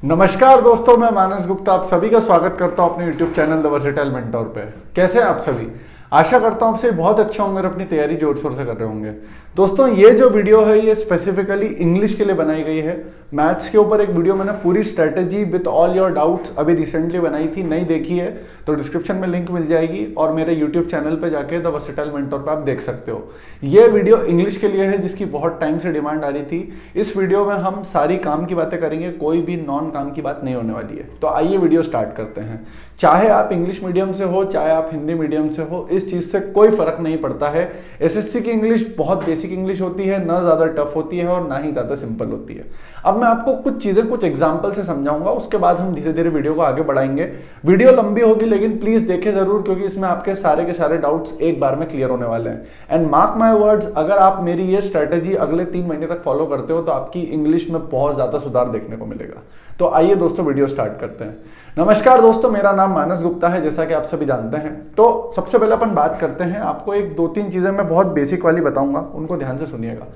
नमस्कार दोस्तों, मैं मानस गुप्ता आप सभी का स्वागत करता हूं अपने YouTube channel the versatile mentor पे। कैसे हैं आप सभी? आशा करता हूं आपसे बहुत अच्छे होंगे और अपनी तैयारी जोर शोर से कर रहे होंगे। दोस्तों, ये जो वीडियो है ये स्पेसिफिकली इंग्लिश के लिए बनाई गई है। मैथ्स के ऊपर एक वीडियो मैंने पूरी strategy with all your doubts अभी रिसेंटली बनाई थी, नहीं देखी है तो डिस्क्रिप्शन में लिंक मिल जाएगी और मेरे यूट्यूब चैनल पे जाके द वर्सेटाइल मेंटोर पे आप देख सकते हो। ये वीडियो इंग्लिश के लिए है जिसकी बहुत टाइम से डिमांड आ रही थी। इस वीडियो में हम सारी काम की बातें करेंगे, कोई भी नॉन काम की बात नहीं होने वाली है। तो आइए वीडियो स्टार्ट करते हैं। चाहे आप इंग्लिश मीडियम से हो चाहे आप हिंदी मीडियम से हो, इस चीज से कोई फर्क नहीं पड़ता है। एसएससी की इंग्लिश बहुत बेसिक इंग्लिश होती है, ना ज्यादा टफ होती है और ना ही ज्यादा सिंपल होती है। अब मैं आपको कुछ चीजें कुछ एग्जांपल से समझाऊंगा, उसके बाद हम धीरे धीरे वीडियो को आगे बढ़ाएंगे। वीडियो लंबी होगी लेकिन प्लीज देखें जरूर, क्योंकि इसमें आपके सारे के सारे डाउट्स एक बार में क्लियर होने वाले हैं। एंड मार्क माय वर्ड्स, अगर आप मेरी ये स्ट्रेटेजी अगले 3 महीने तक फॉलो करते हो तो आपकी इंग्लिश में बहुत ज्यादा सुधार देखने को मिलेगा। तो आइए दोस्तों वीडियो स्टार्ट करते हैं। नमस्कार दोस्तों, मेरा नाम मानस गुप्ता है, जैसा कि आप सभी जानते हैं। तो सबसे पहले अपन बात करते हैं, आपको एक 2-3 चीजें मैं बहुत बेसिक वाली बताऊंगा, उनको ध्यान से सुनिएगा।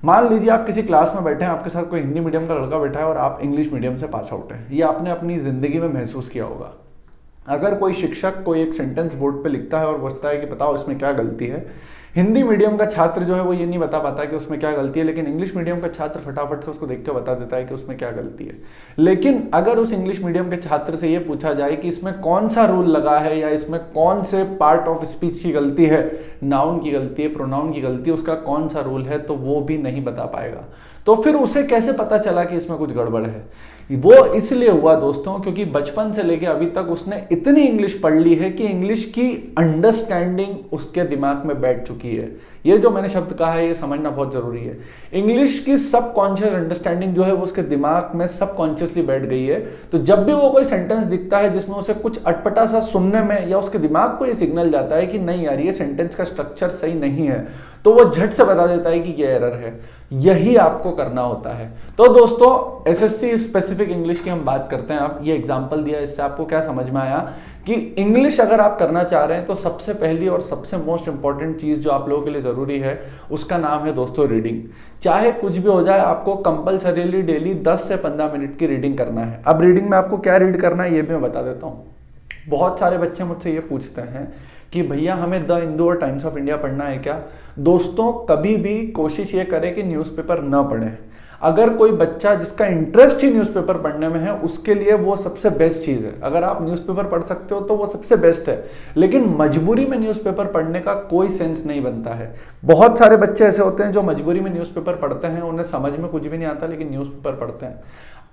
मान लीजिए आप किसी क्लास में बैठे हैं, आपके साथ कोई हिंदी मीडियम का लड़का बैठा है और आप इंग्लिश मीडियम से पास आउट हैं। ये आपने अपनी जिंदगी में महसूस किया होगा। अगर कोई शिक्षक कोई एक सेंटेंस बोर्ड पे लिखता है और पूछता है कि बताओ इसमें क्या गलती है, हिंदी मीडियम का छात्र जो है वो ये नहीं बता पाता कि उसमें क्या गलती है, लेकिन इंग्लिश मीडियम का छात्र फटाफट से उसको देख के बता देता है कि उसमें क्या गलती है। लेकिन अगर उस इंग्लिश मीडियम के छात्र से ये पूछा जाए कि इसमें कौन सा रूल लगा है या इसमें कौन से पार्ट ऑफ स्पीच की गलती है, नाउन की गलती है, प्रोनाउन की गलती है, उसका कौन सा रूल है, तो वो भी नहीं बता पाएगा। तो फिर उसे कैसे पता चला कि इसमें कुछ गड़बड़ है? वो इसलिए हुआ दोस्तों क्योंकि बचपन से लेके अभी तक उसने इतनी इंग्लिश पढ़ ली है कि इंग्लिश की अंडरस्टैंडिंग उसके दिमाग में बैठ चुकी है। ये जो मैंने शब्द कहा है ये समझना बहुत जरूरी है। इंग्लिश की सबकॉन्शियस अंडरस्टैंडिंग जो है वो उसके दिमाग में सबकॉन्शियसली बैठ गई है। तो जब भी वो कोई सेंटेंस दिखता है जिसमें उसे कुछ अटपटा सा सुनने में, या उसके दिमाग को ये सिग्नल जाता है कि नहीं यार ये सेंटेंस का स्ट्रक्चर सही नहीं है, तो वो झट से बता देता है कि ये एरर है। यही आपको करना होता है। तो दोस्तों, एसएससी स्पेसिफिक इंग्लिश की हम बात करते हैं। आप ये एग्जांपल दिया, इससे आपको क्या समझ में आया कि इंग्लिश अगर आप करना चाह रहे हैं तो सबसे पहली और सबसे मोस्ट इंपॉर्टेंट चीज जो आप लोगों के लिए जरूरी है उसका नाम है दोस्तों रीडिंग। चाहे कुछ भी हो जाए, आपको कंपल्सरीली डेली 10 से 15 मिनट की रीडिंग करना है। अब रीडिंग में आपको क्या रीड करना है ये भी मैं बता देता हूँ। बहुत सारे बच्चे मुझसे ये पूछते हैं कि भैया हमें द हिंदू और टाइम्स ऑफ इंडिया पढ़ना है क्या? दोस्तों, कभी भी कोशिश ये करें कि न्यूज़पेपर ना पढ़ें। अगर कोई बच्चा जिसका इंटरेस्ट ही न्यूज़पेपर पढ़ने में है, उसके लिए वो सबसे बेस्ट चीज़ है। अगर आप न्यूज़पेपर पढ़ सकते हो तो वो सबसे बेस्ट है, लेकिन मजबूरी में न्यूज़पेपर पढ़ने का कोई सेंस नहीं बनता है। बहुत सारे बच्चे ऐसे होते हैं जो मजबूरी में न्यूज़पेपर पढ़ते हैं, उन्हें समझ में कुछ भी नहीं आता लेकिन न्यूज़पेपर पढ़ते हैं।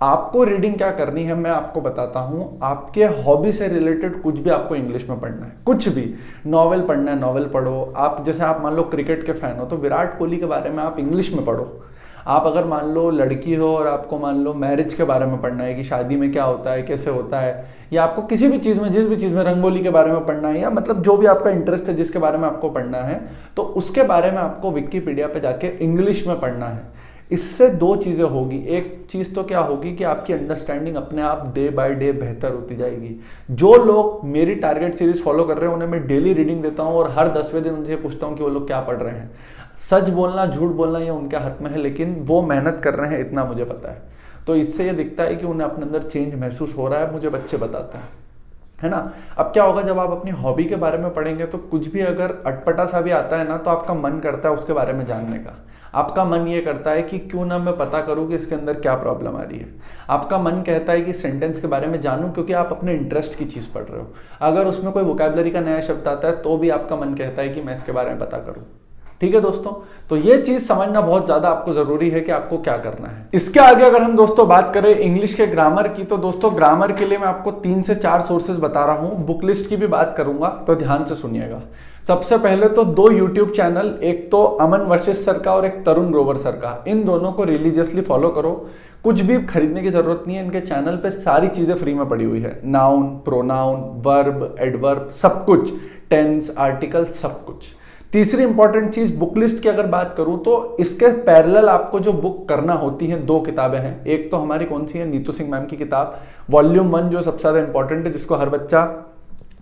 आपको रीडिंग क्या करनी है मैं आपको बताता हूं। आपके हॉबी से रिलेटेड कुछ भी आपको इंग्लिश में पढ़ना है, कुछ भी। नॉवेल पढ़ना है, नॉवेल पढ़ो। आप जैसे आप मान लो क्रिकेट के फैन हो तो विराट कोहली के बारे में आप इंग्लिश में पढ़ो। आप अगर मान लो लड़की हो और आपको मान लो मैरिज के बारे में पढ़ना है कि शादी में क्या होता है, कैसे होता है, या आपको किसी भी चीज़ में, जिस भी चीज़ में, रंगोली के बारे में पढ़ना है, या मतलब जो भी आपका इंटरेस्ट है जिसके बारे में आपको पढ़ना है, तो उसके बारे में आपको विकिपीडिया पे जाके इंग्लिश में पढ़ना है। इससे 2 चीज़ें होगी। एक चीज़ तो क्या होगी कि आपकी अंडरस्टैंडिंग अपने आप डे बाय डे बेहतर होती जाएगी। जो लोग मेरी टारगेट सीरीज फॉलो कर रहे हैं उन्हें मैं डेली रीडिंग देता हूं और हर 10वें दिन उनसे पूछता हूं कि वो लोग क्या पढ़ रहे हैं। सच बोलना झूठ बोलना ये उनके हाथ में है, लेकिन वो मेहनत कर रहे हैं, इतना मुझे पता है। तो इससे ये दिखता है कि उन्हें अपने अंदर चेंज महसूस हो रहा है, मुझे बच्चे बताते हैं, है ना। अब क्या होगा, जब आप अपनी हॉबी के बारे में पढ़ेंगे तो कुछ भी अगर अटपटा सा भी आता है ना, तो आपका मन करता है उसके बारे में जानने का। आपका मन ये करता है कि क्यों ना मैं पता करूं कि इसके अंदर क्या प्रॉब्लम आ रही है। आपका मन कहता है कि सेंटेंस के बारे में जानूं, क्योंकि आप अपने इंटरेस्ट की चीज़ पढ़ रहे हो। अगर उसमें कोई वोकैबुलरी का नया शब्द आता है तो भी आपका मन कहता है कि मैं इसके बारे में पता करूं। ठीक है दोस्तों, तो ये चीज समझना बहुत ज्यादा आपको जरूरी है कि आपको क्या करना है। इसके आगे अगर हम दोस्तों बात करें इंग्लिश के ग्रामर की, तो दोस्तों ग्रामर के लिए मैं आपको 3 से 4 सोर्सेज बता रहा हूं। बुक लिस्ट की भी बात करूंगा, तो ध्यान से सुनिएगा। सबसे पहले तो 2 यूट्यूब चैनल, एक तो अमन वशिष्ठ सर का और एक तरुण ग्रोवर सर का। इन दोनों को रिलीजियसली फॉलो करो। कुछ भी खरीदने की जरूरत नहीं है, इनके चैनल पे सारी चीजें फ्री में पड़ी हुई है। नाउन, प्रोनाउन, वर्ब, एडवर्ब, सब कुछ, टेंस, आर्टिकल, सब कुछ। तीसरी इंपॉर्टेंट चीज, बुक लिस्ट की अगर बात करूं तो इसके पैरेलल आपको जो बुक करना होती है, 2 किताबें हैं। एक तो हमारी कौन सी है, नीतू सिंह मैम की किताब वॉल्यूम 1 जो सबसे ज्यादा इंपॉर्टेंट है, जिसको हर बच्चा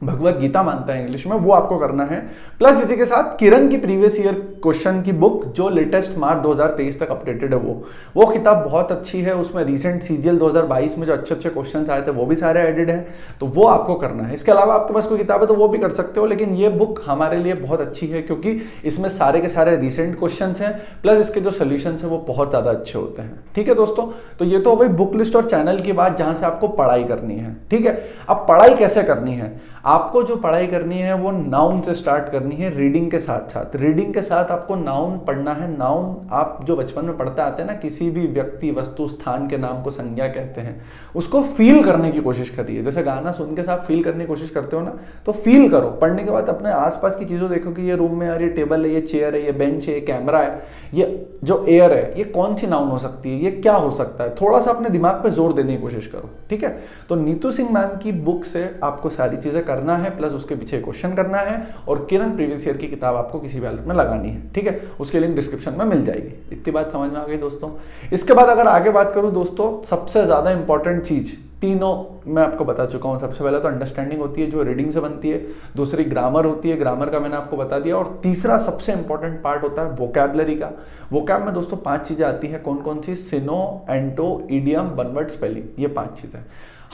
भगवत गीता मानता है इंग्लिश में, वो आपको करना है। प्लस इसी के साथ किरण की प्रीवियस ईयर क्वेश्चन की बुक जो लेटेस्ट मार्च 2023 तक अपडेटेड है, वो किताब बहुत अच्छी है। उसमें रिसेंट सीजीएल 2022 में जो अच्छे अच्छे क्वेश्चन आए थे वो भी सारे एडेड हैं, तो वो आपको करना है। इसके अलावा आपके पास कोई किताब है तो वो भी कर सकते हो, लेकिन ये बुक हमारे लिए बहुत अच्छी है क्योंकि इसमें सारे के सारे रिसेंट क्वेश्चन हैं, प्लस इसके जो सोल्यूशन है वो बहुत ज़्यादा अच्छे होते हैं। ठीक है दोस्तों, तो ये तो हो गई बुक लिस्ट और चैनल की बात जहां से आपको पढ़ाई करनी है। ठीक है, अब पढ़ाई कैसे करनी है? आपको जो पढ़ाई करनी है वो नाउन से स्टार्ट करनी है, रीडिंग के साथ साथ। रीडिंग के साथ आपको नाउन पढ़ना है। नाउन आप जो बचपन में पढ़ते आते हैं ना, किसी भी व्यक्ति वस्तु स्थान के नाम को संज्ञा कहते हैं, उसको फील करने की कोशिश करिए। जैसे गाना सुन के साथ फील करने की कोशिश करते हो ना, तो फील करो। पढ़ने के बाद अपने आसपास की चीज़ों देखो कि ये रूम में यार ये टेबल है, ये चेयर है, ये बेंच है, ये कैमरा है, ये जो एयर है, ये कौन सी नाउन हो सकती है, ये क्या हो सकता है। थोड़ा सा अपने दिमाग पे जोर देने की कोशिश करो। ठीक है, तो नीतू सिंह मैम की बुक से आपको सारी चीज़ें करना है, प्लस उसके पीछे क्वेश्चन करना है, और किरण प्रीवियस ईयर की किताब आपको किसी भी हालत में लगानी है। ठीक है, उसके लिंक डिस्क्रिप्शन में मिल जाएगी। इतनी बात समझ में आ गई दोस्तों। इसके बाद अगर आगे बात करूं दोस्तों, सबसे ज़्यादा इंपॉर्टेंट चीज़ तीनों मैं आपको बता चुका हूँ। सबसे पहले तो अंडरस्टैंडिंग होती है जो रीडिंग से बनती है, दूसरी ग्रामर होती है, ग्रामर का मैंने आपको बता दिया, और तीसरा सबसे इंपॉर्टेंट पार्ट होता है वोकैबुलरी का। वोकैब में दोस्तों 5 चीज़ें आती हैं। कौन कौन सी? सिनो, एंटो, इडियम, वन वर्ड, स्पेलिंग, ये 5 चीज़ें।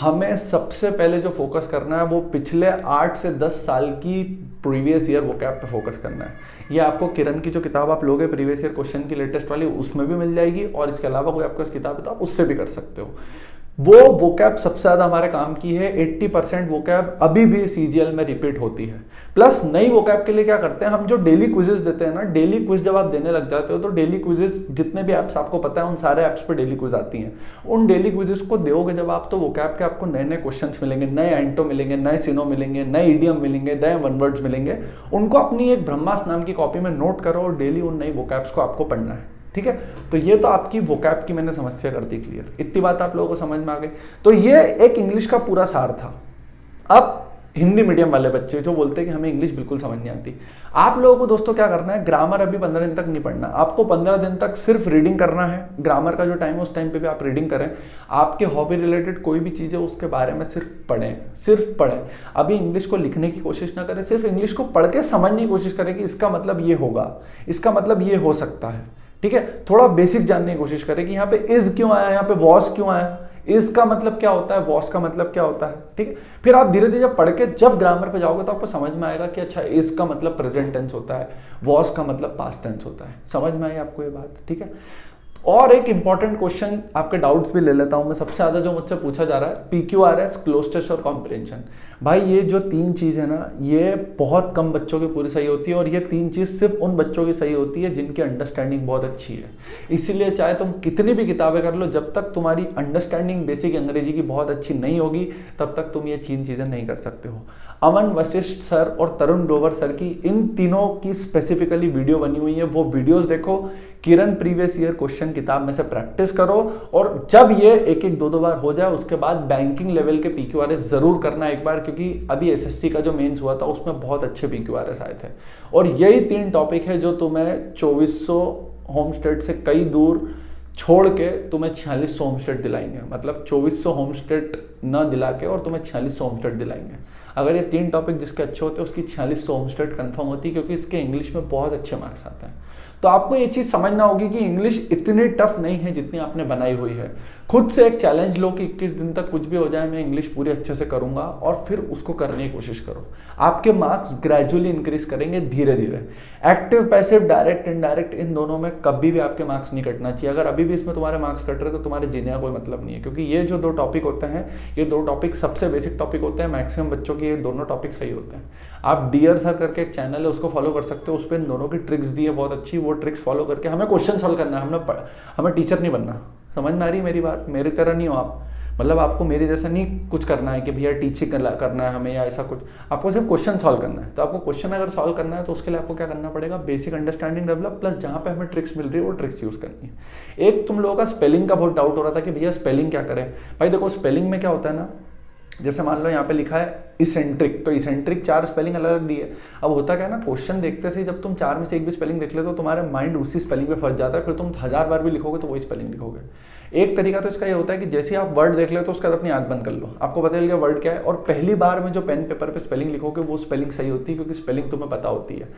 हमें सबसे पहले जो फोकस करना है वो पिछले 8 से 10 साल की प्रीवियस ईयर वोकैब पे फोकस करना है। ये आपको किरण की जो किताब आप लोगे प्रीवियस ईयर क्वेश्चन की लेटेस्ट वाली, उसमें भी मिल जाएगी, और इसके अलावा कोई आपके पास किताब है तो आप उससे भी कर सकते हो। वो वोकैब सबसे ज़्यादा हमारे काम की है। 80% वोकैब अभी भी सीजीएल में रिपीट होती है। प्लस नई वोकैब के लिए क्या करते हैं हम, जो डेली क्विजेस देते हैं ना, डेली क्विज जब आप देने लग जाते हो तो डेली क्विजेस जितने भी ऐप्स आपको पता है उन सारे ऐप्स पे डेली क्विज आती हैं। उन डेली क्विजेस को दोगे जब आप, तो वोकैब के आपको नए नए क्वेश्चन मिलेंगे, नए एंटो मिलेंगे, नए सिनो मिलेंगे, नए इडियम मिलेंगे, नए वन वर्ड्स मिलेंगे। उनको अपनी एक ब्रह्मास्त्र नाम की कॉपी में नोट करो और डेली उन नई वोकैब्स को आपको पढ़ना है। ठीक है, तो ये तो आपकी वोकैब की मैंने समस्या कर दी क्लियर। इतनी बात आप लोगों को समझ में आ गई। तो ये एक इंग्लिश का पूरा सार था। अब हिंदी मीडियम वाले बच्चे जो बोलते हैं कि हमें इंग्लिश बिल्कुल समझ नहीं आती, आप लोगों को दोस्तों क्या करना है, ग्रामर अभी 15 दिन तक नहीं पढ़ना। आपको 15 दिन तक सिर्फ रीडिंग करना है। ग्रामर का जो टाइम है उस टाइम पे भी आप रीडिंग करें। आपके हॉबी रिलेटेड कोई भी चीज़ है उसके बारे में सिर्फ पढ़ें, सिर्फ पढ़ें। अभी इंग्लिश को लिखने की कोशिश ना करें, सिर्फ इंग्लिश को पढ़ के समझने की कोशिश करें कि इसका मतलब ये होगा, इसका मतलब ये हो सकता है। ठीक है, थोड़ा बेसिक जानने की कोशिश करें कि यहाँ पे इज क्यों आया, यहाँ पे वॉस क्यों आया, इज का मतलब क्या होता है, वॉस का मतलब क्या होता है। ठीक है, फिर आप धीरे धीरे जब पढ़ के जब ग्रामर पे जाओगे तो आपको समझ में आएगा कि अच्छा इज का मतलब प्रेजेंट टेंस होता है, वॉस का मतलब पास्ट टेंस होता है। समझ में आई आपको ये बात? ठीक है, और एक इंपॉर्टेंट क्वेश्चन आपके डाउट्स भी ले लेता हूं मैं। सबसे ज्यादा जो मुझसे पूछा जा रहा है PQRS, क्लोज टेस्ट और कॉम्प्रिहेंशन। भाई ये जो 3 चीज़ है ना, ये बहुत कम बच्चों की पूरी सही होती है, और ये 3 चीज़ सिर्फ उन बच्चों की सही होती है जिनकी अंडरस्टैंडिंग बहुत अच्छी है। इसीलिए चाहे तुम कितनी भी किताबें कर लो, जब तक तुम्हारी अंडरस्टैंडिंग बेसिक अंग्रेजी की बहुत अच्छी नहीं होगी तब तक तुम ये 3 चीज़ें नहीं कर सकते हो। अमन वशिष्ठ सर और तरुण डोवर सर की इन तीनों की स्पेसिफिकली वीडियो बनी हुई है, वो वीडियोस देखो। किरण प्रीवियस ईयर क्वेश्चन किताब में से प्रैक्टिस करो, और जब ये एक एक दो बार हो जाए उसके बाद बैंकिंग लेवल के PQRS जरूर करना एक बार, क्योंकि अभी SSC का जो मेंस हुआ था उसमें बहुत अच्छे PQRS आए थे। और यही 3 टॉपिक है जो तुम्हें 2400 होम स्टेट से कई दूर छोड़ के तुम्हें 4600 होम स्टेट दिलाएंगे। मतलब 2400 होम स्टेट न दिला के और तुम्हें 4600 होम स्टेट दिलाएंगे। अगर ये 3 टॉपिक जिसके अच्छे होते हैं उसकी 4600 होम स्टेट कन्फर्म होती है, क्योंकि इसके इंग्लिश में बहुत अच्छे मार्क्स आते हैं। तो आपको ये चीज़ समझना होगी कि इंग्लिश इतनी टफ नहीं है जितनी आपने बनाई हुई है। खुद से एक चैलेंज लो कि 21 दिन तक कुछ भी हो जाए मैं इंग्लिश पूरी अच्छे से करूंगा, और फिर उसको करने की कोशिश करो। आपके मार्क्स ग्रेजुअली इंक्रीज करेंगे धीरे धीरे। एक्टिव, पैसिव, डायरेक्ट, इनडायरेक्ट, इन दोनों में कभी भी आपके मार्क्स नहीं कटना चाहिए। अगर अभी भी इसमें तुम्हारे मार्क्स कट रहे तो तुम्हारे जीने का कोई मतलब नहीं है, क्योंकि ये जो 2 टॉपिक होते हैं, ये 2 टॉपिक सबसे बेसिक टॉपिक होते हैं। मैक्सिमम बच्चों के ये दोनों टॉपिक सही होते हैं। आप डियर सर करके एक चैनल है उसको फॉलो कर सकते हो, उस पर इन दोनों की ट्रिक्स दी है बहुत अच्छी। वो ट्रिक्स फॉलो करके हमें क्वेश्चन सॉल्व करना है, हमें टीचर नहीं बनना। समझ में आ रही है मेरी बात? मेरी तरह नहीं हो आप, मतलब आपको मेरे जैसा नहीं कुछ करना है कि भैया टीचिंग करना है हमें या ऐसा कुछ। आपको सिर्फ क्वेश्चन सॉल्व करना है। तो आपको क्वेश्चन अगर सॉल्व करना है तो उसके लिए आपको क्या करना पड़ेगा, बेसिक अंडरस्टैंडिंग डेवलप, प्लस जहाँ पे हमें ट्रिक्स मिल रही है वो ट्रिक्स यूज करनी है। एक तुम लोगों का स्पेलिंग का बहुत डाउट हो रहा था कि भैया स्पेलिंग क्या करें। भाई देखो, स्पेलिंग में क्या होता है ना, जैसे मान लो यहाँ पे लिखा है इसेंट्रिक, तो इसेंट्रिक 4 स्पेलिंग अलग अलग दी है। अब होता क्या है ना, क्वेश्चन देखते से जब तुम 4 में से एक भी स्पेलिंग देख लेते हो तो तुम्हारे माइंड उसी स्पेलिंग पे फंस जाता है, फिर तुम 1000 बार भी लिखोगे तो वही स्पेलिंग लिखोगे। एक तरीका तो इसका ये होता है कि जैसे आप वर्ड देख ले तो उसके बाद अपनी आंख बंद कर लो, आपको पता चल गया वर्ड क्या है, और पहली बार में जो पेन पेपर पे स्पेलिंग लिखोगे वो स्पेलिंग सही होती है, क्योंकि स्पेलिंग तुम्हें पता होती है।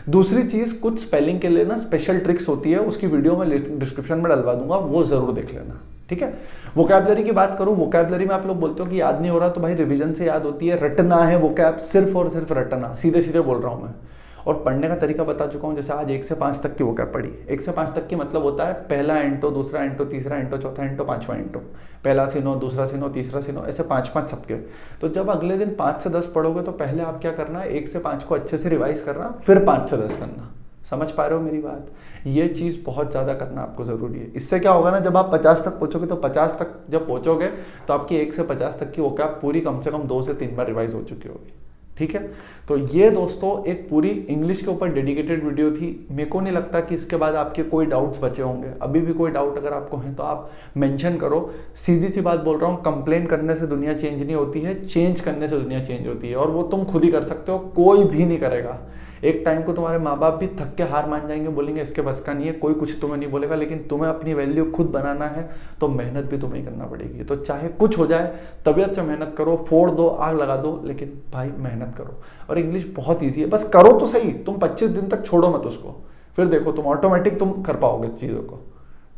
दूसरी चीज, कुछ स्पेलिंग के लिए ना स्पेशल ट्रिक्स होती है, उसकी वीडियो में डिस्क्रिप्शन में डलवा दूंगा, वो जरूर देख लेना, ठीक है। वोकैबलरी की बात करूं, वोकैबलरी में आप लोग बोलते हो कि याद नहीं हो रहा, तो भाई रिवीजन से याद होती है। रटना है वोकैब, सिर्फ और सिर्फ रटना, सीधे सीधे बोल रहा हूं मैं। और पढ़ने का तरीका बता चुका हूं, जैसे आज 1 से 5 तक की वोकैब पढ़ी। 1 से 5 तक की मतलब होता है पहला एंटो, दूसरा एंटो, तीसरा एंटो, चौथा एंटो, पांचवा एंटो, पहला सिनो, दूसरा सिनो, तीसरा सिनो, ऐसे 5-5 सबके। तो जब अगले दिन 5 से 10 पढ़ोगे तो पहले आप क्या करना है, 1 से 5 को अच्छे से रिवाइज करना, फिर 5 से 10 करना। समझ पा रहे हो मेरी बात? ये चीज़ बहुत ज़्यादा करना आपको ज़रूरी है। इससे क्या होगा ना, जब आप 50 तक पहुँचोगे तो 50 तक जब पहुँचोगे तो आपकी 1 से 50 तक की वोकैब पूरी कम से कम 2 से 3 बार रिवाइज हो चुकी होगी, ठीक है। तो ये दोस्तों एक पूरी इंग्लिश के ऊपर डेडिकेटेड वीडियो थी। मेरे को नहीं लगता कि इसके बाद आपके कोई डाउट्स बचे होंगे। अभी भी कोई डाउट अगर आपको है तो आप मेंशन करो। सीधी सी बात बोल रहा हूँ, कंप्लेन करने से दुनिया चेंज नहीं होती है, चेंज करने से दुनिया चेंज होती है, और वो तुम खुद ही कर सकते हो, कोई भी नहीं करेगा। एक टाइम को तुम्हारे माँ बाप भी थक के हार मान जाएंगे, बोलेंगे इसके बस का नहीं है, कोई कुछ तुम्हें नहीं बोलेगा, लेकिन तुम्हें अपनी वैल्यू खुद बनाना है तो मेहनत भी तुम्हें करना पड़ेगी। तो चाहे कुछ हो जाए, तबीयत से मेहनत करो, फोड़ दो, आग लगा दो, लेकिन भाई मेहनत करो। और इंग्लिश बहुत ईजी है, बस करो तो सही। तुम 25 दिन तक छोड़ो मत उसको, फिर देखो तुम ऑटोमेटिक तुम कर पाओगे चीज़ों को,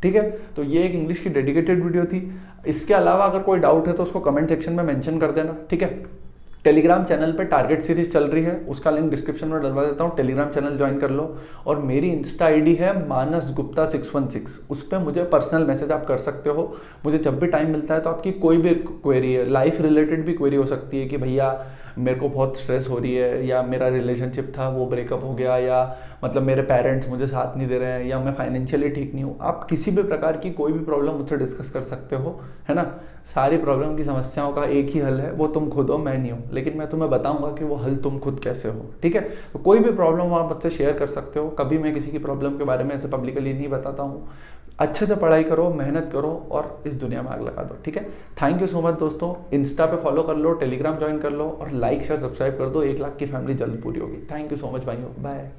ठीक है। तो ये एक इंग्लिश की डेडिकेटेड वीडियो थी। इसके अलावा अगर कोई डाउट है तो उसको कमेंट सेक्शन में मेंशन कर देना, ठीक है। टेलीग्राम चैनल पे टारगेट सीरीज चल रही है, उसका लिंक डिस्क्रिप्शन में डलवा देता हूँ, टेलीग्राम चैनल ज्वाइन कर लो। और मेरी इंस्टा आईडी है मानस गुप्ता 616, उस पर मुझे पर्सनल मैसेज आप कर सकते हो। मुझे जब भी टाइम मिलता है तो आपकी कोई भी क्वेरी है, लाइफ रिलेटेड भी क्वेरी हो सकती है कि भैया मेरे को बहुत स्ट्रेस हो रही है, या मेरा रिलेशनशिप था वो ब्रेकअप हो गया, या मतलब मेरे पेरेंट्स मुझे साथ नहीं दे रहे हैं, या मैं फाइनेंशियली ठीक नहीं हूँ। आप किसी भी प्रकार की कोई भी प्रॉब्लम मुझसे डिस्कस कर सकते हो, है ना। सारी प्रॉब्लम की समस्याओं का एक ही हल है, वो तुम खुद हो, मैं नहीं हूँ, लेकिन मैं तुम्हें बताऊंगा कि वो हल तुम खुद कैसे हो, ठीक है। तो कोई भी प्रॉब्लम आप मुझसे शेयर कर सकते हो। कभी मैं किसी की प्रॉब्लम के बारे में ऐसे पब्लिकली नहीं बताता हूँ। अच्छे से पढ़ाई करो, मेहनत करो, और इस दुनिया में आग लगा दो, ठीक है। थैंक यू सो मच दोस्तों। इंस्टा पे फॉलो कर लो, टेलीग्राम ज्वाइन कर लो, और लाइक शेयर सब्सक्राइब कर दो। 1 लाख की फैमिली जल्द पूरी होगी। थैंक यू सो मच भाइयों, बाय।